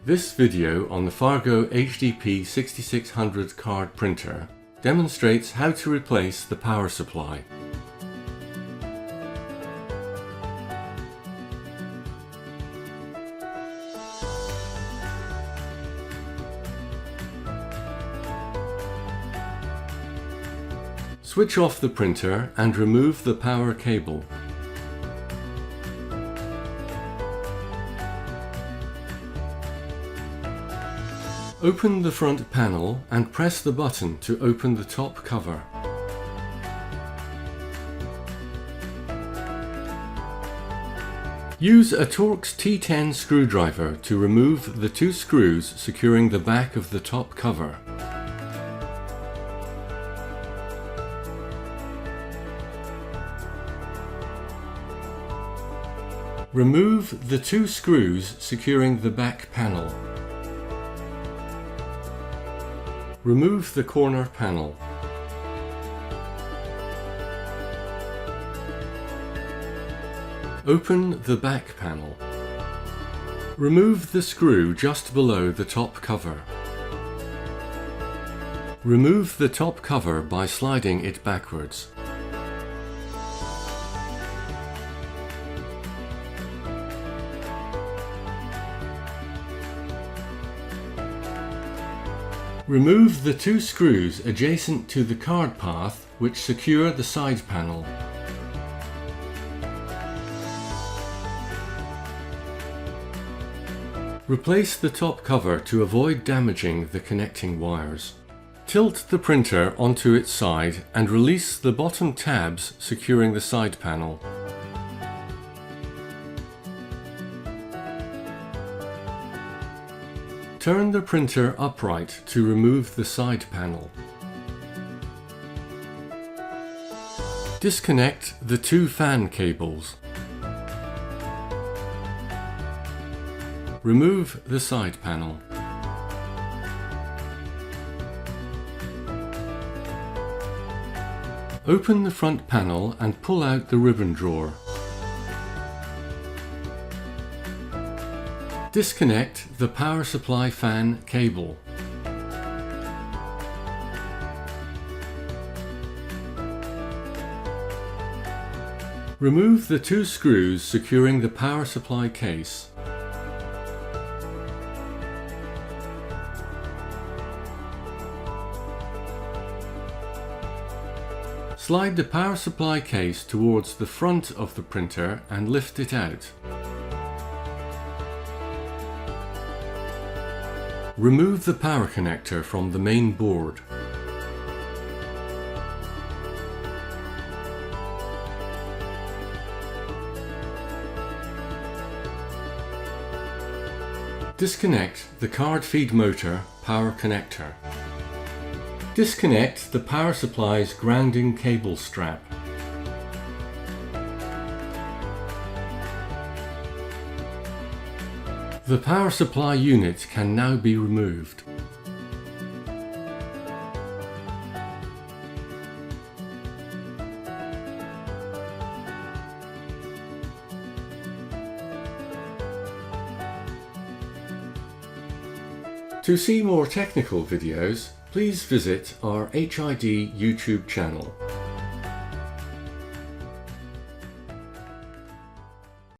This video on the Fargo HDP6600 card printer demonstrates how to replace the power supply. Switch off the printer and remove the power cable. Open the front panel and press the button to open the top cover. Use a Torx T10 screwdriver to remove the two screws securing the back of the top cover. Remove the two screws securing the back panel. Remove the corner panel. Open the back panel. Remove the screw just below the top cover. Remove the top cover by sliding it backwards. Remove the two screws adjacent to the card path which secure the side panel. Replace the top cover to avoid damaging the connecting wires. Tilt the printer onto its side and release the bottom tabs securing the side panel. Turn the printer upright to remove the side panel. Disconnect the two fan cables. Remove the side panel. Open the front panel and pull out the ribbon drawer. Disconnect the power supply fan cable. Remove the two screws securing the power supply case. Slide the power supply case towards the front of the printer and lift it out. Remove the power connector from the main board. Disconnect the card feed motor power connector. Disconnect the power supply's grounding cable strap. The power supply unit can now be removed. To see more technical videos, please visit our HID YouTube channel.